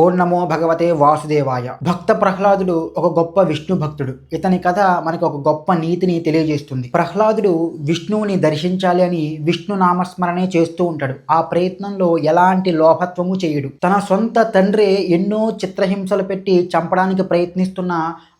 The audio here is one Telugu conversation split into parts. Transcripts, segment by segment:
ఓం నమో భగవతే వాసుదేవాయ. భక్త ప్రహ్లాదుడు ఒక గొప్ప విష్ణు భక్తుడు. ఇతని కథ మనకు ఒక గొప్ప నీతిని తెలియజేస్తుంది. ప్రహ్లాదుడు విష్ణువుని దర్శించాలి అని విష్ణు నామస్మరణే చేస్తూ ఉంటాడు. ఆ ప్రయత్నంలో ఎలాంటి లోభత్వము చేయడు. తన సొంత తండ్రి ఎన్నో చిత్రహింసలు పెట్టి చంపడానికి ప్రయత్నిస్తున్న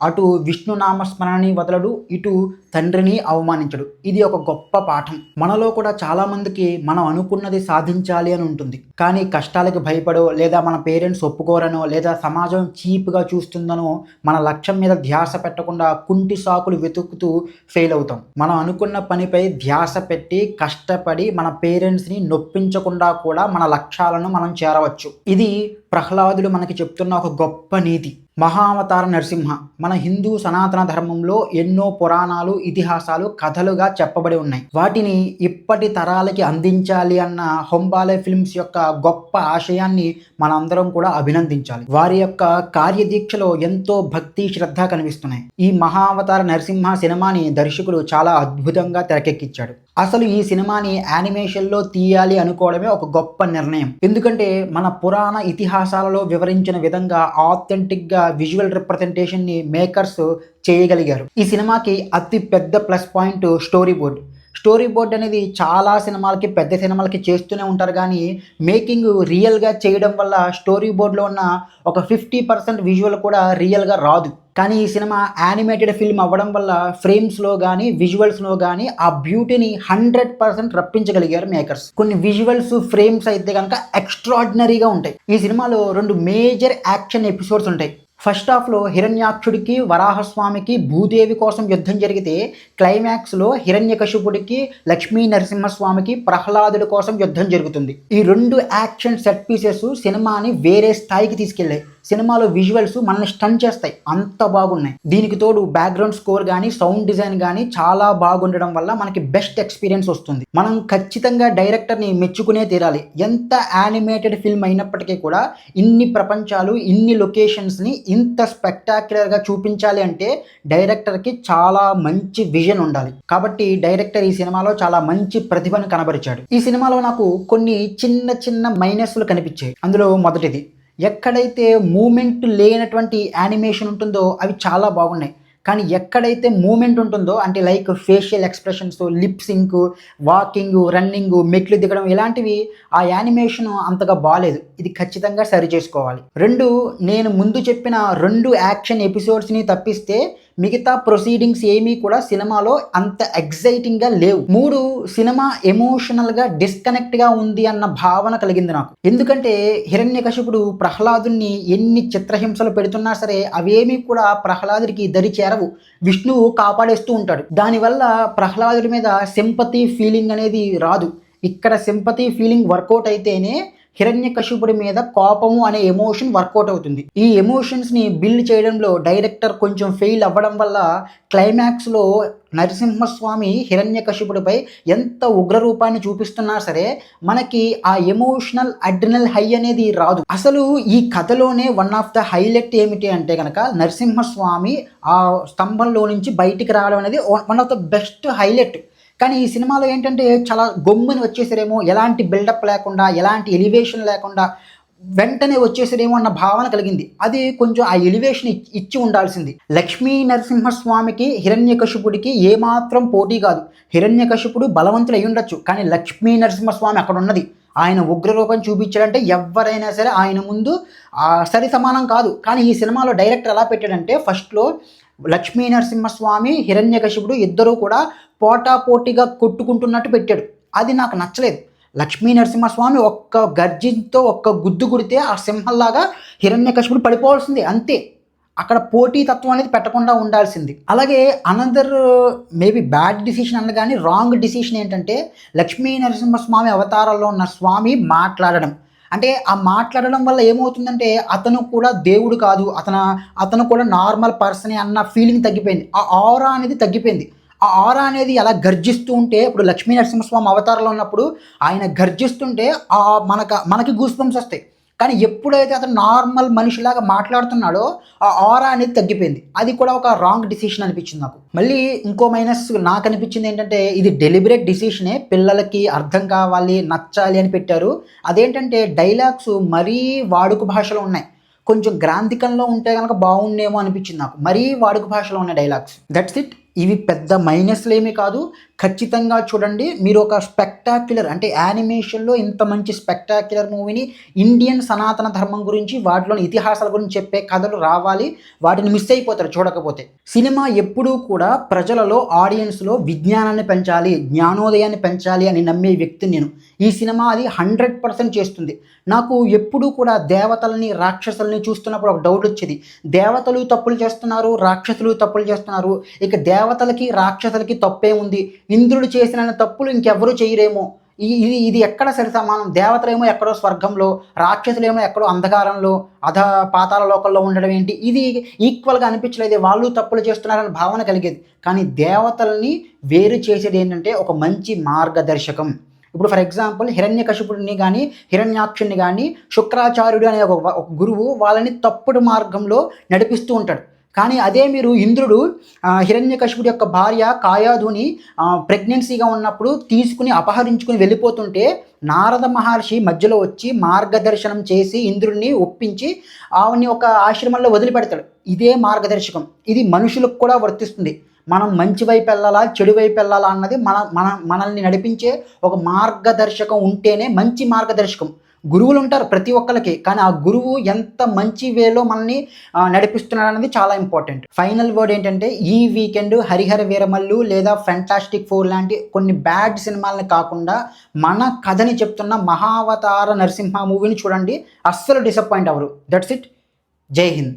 అటు విష్ణు నామస్మరణని వదలడు, ఇటు తండ్రిని అవమానించడు. ఇది ఒక గొప్ప పాఠం. మనలో కూడా చాలా మందికి మనం అనుకున్నది సాధించాలి అని ఉంటుంది, కానీ కష్టాలకు భయపడో లేదా మన పేరెంట్స్ ఒప్పుకోరనో లేదా సమాజం చీప్గా చూస్తుందనో మన లక్ష్యం మీద ధ్యాస పెట్టకుండా కుంటి సాకులు వెతుకుతూ ఫెయిల్ అవుతాం. మనం అనుకున్న పనిపై ధ్యాస పెట్టి కష్టపడి మన పేరెంట్స్ని నొప్పించకుండా కూడా మన లక్ష్యాలను మనం చేరవచ్చు. ఇది ప్రహ్లాదుడు మనకి చెప్తున్న ఒక గొప్ప నీతి. మహావతార నరసింహ మన హిందూ సనాతన ధర్మంలో ఎన్నో పురాణాలు, ఇతిహాసాలు, కథలుగా చెప్పబడి ఉన్నాయి. వాటిని ఇప్పటి తరాలకి అందించాలి అన్న హొంబాలే ఫిల్మ్స్ యొక్క గొప్ప ఆశయాన్ని మనందరం కూడా అభినందించాలి. వారి యొక్క కార్యదీక్షలో ఎంతో భక్తి, శ్రద్ధ కనిపిస్తున్నాయి. ఈ మహావతార నరసింహ సినిమాని దర్శకుడు చాలా అద్భుతంగా తెరకెక్కించాడు. అసలు ఈ సినిమాని యానిమేషన్లో తీయాలి అనుకోవడమే ఒక గొప్ప నిర్ణయం. ఎందుకంటే మన పురాణ ఇతిహాసాలలో వివరించిన విధంగా ఆథెంటిక్గా విజువల్ రిప్రజెంటేషన్ని మేకర్స్ చేయగలిగారు. ఈ సినిమాకి అతి పెద్ద ప్లస్ పాయింట్ స్టోరీ బోర్డ్ అనేది చాలా సినిమాలకి, పెద్ద సినిమాలకి చేస్తూనే ఉంటారు, కానీ మేకింగ్ రియల్గా చేయడం వల్ల స్టోరీ బోర్డ్లో ఉన్న ఒక 50% విజువల్ కూడా రియల్గా రాదు. కానీ ఈ సినిమా యానిమేటెడ్ ఫిల్మ్ అవ్వడం వల్ల ఫ్రేమ్స్లో కానీ విజువల్స్లో కానీ ఆ బ్యూటీని 100% రప్పించగలిగారు మేకర్స్. కొన్ని విజువల్స్, ఫ్రేమ్స్ అయితే కనుక ఎక్స్ట్రాడినరీగా ఉంటాయి. ఈ సినిమాలో 2 మేజర్ యాక్షన్ ఎపిసోడ్స్ ఉంటాయి. ఫస్ట్ హాఫ్లో హిరణ్యాక్షుడికి, వరాహస్వామికి, భూదేవి కోసం యుద్ధం జరిగితే క్లైమాక్స్లో హిరణ్యకశిపుడికి, లక్ష్మీ నరసింహస్వామికి, ప్రహ్లాదుడి కోసం యుద్ధం జరుగుతుంది. ఈ 2 యాక్షన్ సెట్ పీసెస్ సినిమాని వేరే స్థాయికి తీసుకెళ్ళాయి. సినిమాలో విజువల్స్ మనల్ని స్టన్ చేస్తాయి, అంత బాగున్నాయి. దీనికి తోడు బ్యాక్గ్రౌండ్ స్కోర్ కానీ, సౌండ్ డిజైన్ కానీ చాలా బాగుండడం వల్ల మనకి బెస్ట్ ఎక్స్పీరియన్స్ వస్తుంది. మనం ఖచ్చితంగా డైరెక్టర్ని మెచ్చుకునే తీరాలి. ఎంత యానిమేటెడ్ ఫిల్మ్ అయినప్పటికీ కూడా ఇన్ని ప్రపంచాలు, ఇన్ని లొకేషన్స్ని ఇంత స్పెక్టాక్యులర్గా చూపించాలి అంటే డైరెక్టర్కి చాలా మంచి విజన్ ఉండాలి. కాబట్టి డైరెక్టర్ ఈ సినిమాలో చాలా మంచి ప్రతిభను కనబరిచాడు. ఈ సినిమాలో నాకు కొన్ని చిన్న మైనస్లు కనిపించాయి. అందులో మొదటిది, ఎక్కడైతే మూమెంట్ లేనటువంటి యానిమేషన్ ఉంటుందో అవి చాలా బాగున్నాయి. కానీ ఎక్కడైతే మూమెంట్ ఉంటుందో అంటే like facial expressions, lip sync, walking, running, మెట్లు దిగడం, ఇలాంటివి ఆ యానిమేషన్ అంతగా బాగాలేదు. ఇది ఖచ్చితంగా సరి చేసుకోవాలి. 2, నేను ముందు చెప్పిన 2 యాక్షన్ ఎపిసోడ్స్ని తప్పిస్తే మిగతా ప్రొసీడింగ్స్ ఏమీ కూడా సినిమాలో అంత ఎగ్జైటింగ్గా లేవు. 3, సినిమా ఎమోషనల్గా డిస్కనెక్ట్గా ఉంది అన్న భావన కలిగింది నాకు. ఎందుకంటే హిరణ్యకశిపుడు ప్రహ్లాదుని ఎన్ని చిత్రహింసలు పెడుతున్నా సరే అవేమీ కూడా ప్రహ్లాదుడికి దరి చేరవు. విష్ణువు కాపాడేస్తూ ఉంటాడు. దానివల్ల ప్రహ్లాదుడి మీద సింపతి ఫీలింగ్ అనేది రాదు. ఇక్కడ సింపతి ఫీలింగ్ వర్కౌట్ అయితేనే హిరణ్యకశిపుడి మీద కోపము అనే ఎమోషన్ వర్కౌట్ అవుతుంది. ఈ ఎమోషన్స్ని బిల్డ్ చేయడంలో డైరెక్టర్ కొంచెం ఫెయిల్ అవ్వడం వల్ల క్లైమాక్స్లో నరసింహస్వామి హిరణ్యకశిపుడిపై ఎంత ఉగ్రరూపాన్ని చూపిస్తున్నా సరే మనకి ఆ ఎమోషనల్ అడ్రినల్ హై అనేది రాదు. అసలు ఈ కథలోనే వన్ ఆఫ్ ద హైలైట్ ఏమిటి అంటే కనుక నరసింహస్వామి ఆ స్తంభంలో నుంచి బయటికి రావడం అనేది one of the best highlight. కానీ ఈ సినిమాలో ఏంటంటే చాలా గొమ్ముని వచ్చేసారేమో, ఎలాంటి బిల్డప్ లేకుండా, ఎలాంటి ఎలివేషన్ లేకుండా వెంటనే వచ్చేసారేమో అన్న భావన కలిగింది. అది కొంచెం ఆ ఎలివేషన్ ఇచ్చి ఉండాల్సింది. లక్ష్మీ నరసింహస్వామికి, హిరణ్యకశిపుడికి ఏమాత్రం పోటీ కాదు. హిరణ్యకశిపుడు బలవంతుడు అయి ఉండొచ్చు, కానీ లక్ష్మీ నరసింహస్వామి అక్కడ ఉన్నది. ఆయన ఉగ్రరూపం చూపించాడంటే ఎవరైనా సరే ఆయన ముందు సరి సమానం కాదు. కానీ ఈ సినిమాలో డైరెక్టర్ ఎలా పెట్టాడంటే ఫస్ట్లో లక్ష్మీ నరసింహస్వామి, హిరణ్యకశిపుడు ఇద్దరూ కూడా పోటాపోటీగా కొట్టుకుంటున్నట్టు పెట్టాడు. అది నాకు నచ్చలేదు. లక్ష్మీ నరసింహస్వామి ఒక్క గర్జితో ఒక్క గుద్దు గుడితే ఆ సింహంలాగా హిరణ్యకశిపుడు పడిపోవాల్సింది, అంతే. అక్కడ పోటీతత్వం అనేది పెట్టకుండా ఉండాల్సింది. అలాగే అనదర్ మేబీ బ్యాడ్ డిసిషన్ అన్న కానీ రాంగ్ డిసిషన్ ఏంటంటే లక్ష్మీ నరసింహస్వామి అవతారంలో ఉన్న స్వామి మాట్లాడడం. అంటే ఆ మాట్లాడడం వల్ల ఏమవుతుందంటే అతను కూడా దేవుడు కాదు, అతను కూడా నార్మల్ పర్సనే అన్న ఫీలింగ్ తగ్గిపోయింది. ఆ ఆరా అనేది తగ్గిపోయింది. ఆ ఆరా అనేది అలా గర్జిస్తూ ఉంటే, ఇప్పుడు లక్ష్మీ నరసింహస్వామి అవతారంలో ఉన్నప్పుడు ఆయన గర్జిస్తుంటే మనకి గూస్ బంప్స్ వస్తాయి. కానీ ఎప్పుడైతే అతను నార్మల్ మనిషిలాగా మాట్లాడుతున్నాడో ఆ ఆరా అనేది తగ్గిపోయింది. అది కూడా ఒక రాంగ్ డిసిషన్ అనిపించింది నాకు. మళ్ళీ ఇంకో మైనస్ నాకు అనిపించింది ఏంటంటే ఇది డెలిబరేట్ డిసిషనే, పిల్లలకి అర్థం కావాలి, నచ్చాలి అని పెట్టారు. అదేంటంటే డైలాగ్స్ మరీ వాడుక భాషలో ఉన్నాయి. కొంచెం గ్రాంథికంలో ఉంటే కనుక బాగుండేమో అనిపించింది నాకు. మరీ వాడుక భాషలో ఉన్న డైలాగ్స్. That's it. ఇవి పెద్ద మైనస్లు ఏమీ కాదు. ఖచ్చితంగా చూడండి. మీరు ఒక స్పెక్టాక్యులర్ అంటే యానిమేషన్లో ఇంత మంచి స్పెక్టాక్యులర్ మూవీని, ఇండియన్ సనాతన ధర్మం గురించి, వాటిలోని ఇతిహాసాల గురించి చెప్పే కథలు రావాలి. వాటిని మిస్ అయిపోతారు చూడకపోతే. సినిమా ఎప్పుడూ కూడా ప్రజలలో, ఆడియన్స్లో విజ్ఞానాన్ని పెంచాలి, జ్ఞానోదయాన్ని పెంచాలి అని నమ్మే వ్యక్తిని నేను. ఈ సినిమా అది 100% చేస్తుంది. నాకు ఎప్పుడూ కూడా దేవతల్ని, రాక్షసుల్ని చూస్తున్నప్పుడు ఒక డౌట్ వచ్చేది. దేవతలు తప్పులు చేస్తున్నారు, రాక్షసులు తప్పులు చేస్తున్నారు. ఇక దేవతలకి, రాక్షసులకి తప్పే ఉంది. ఇంద్రుడు చేసిన తప్పులు ఇంకెవ్వరూ చేయరేమో. ఇది ఎక్కడ సరి సమానం? దేవతలేమో ఎక్కడో స్వర్గంలో, రాక్షసులేమో ఎక్కడో అంధకారంలో, పాతాళ లోకంలో ఉండడం ఏంటి? ఇది ఈక్వల్గా అనిపించలేదు. వాళ్ళు తప్పులు చేస్తున్నారని భావన కలిగేది. కానీ దేవతల్ని వేరు చేసేది ఏంటంటే ఒక మంచి మార్గదర్శకం. ఇప్పుడు ఫర్ ఎగ్జాంపుల్ హిరణ్యకశిపుడిని కానీ, హిరణ్యాక్షుని కానీ శుక్రాచార్యుడు అనే ఒక గురువు వాళ్ళని తప్పుడు మార్గంలో నడిపిస్తూ ఉంటాడు. కానీ అదే మీరు ఇంద్రుడు హిరణ్యకశిపుడి యొక్క భార్య కాయాధుని ప్రెగ్నెన్సీగా ఉన్నప్పుడు తీసుకుని అపహరించుకుని వెళ్ళిపోతుంటే నారద మహర్షి మధ్యలో వచ్చి మార్గదర్శనం చేసి ఇంద్రుడిని ఒప్పించి ఆవిడ్ని ఒక ఆశ్రమంలో వదిలిపెడతాడు. ఇదే మార్గదర్శకం. ఇది మనుషులకు కూడా వర్తిస్తుంది. మనం మంచి వైపు వెళ్ళాలా, చెడు వైపు వెళ్ళాలా అన్నది మనల్ని నడిపించే ఒక మార్గదర్శకం ఉంటేనే మంచి మార్గదర్శకం. గురువులు ఉంటారు ప్రతి ఒక్కరికి, కానీ ఆ గురువు ఎంత మంచి వేలో మనల్ని నడిపిస్తున్నాడు అనేది చాలా ఇంపార్టెంట్. ఫైనల్ వర్డ్ ఏంటంటే, ఈ వీకెండ్ హరిహర వీరమల్లు లేదా ఫెంటాస్టిక్ 4 లాంటి కొన్ని బ్యాడ్ సినిమాలని కాకుండా మన కథని చెప్తున్న మహావతార నరసింహ మూవీని చూడండి. అస్సలు డిసప్పాయింట్ అవ్వరు. That's it. జై హింద్.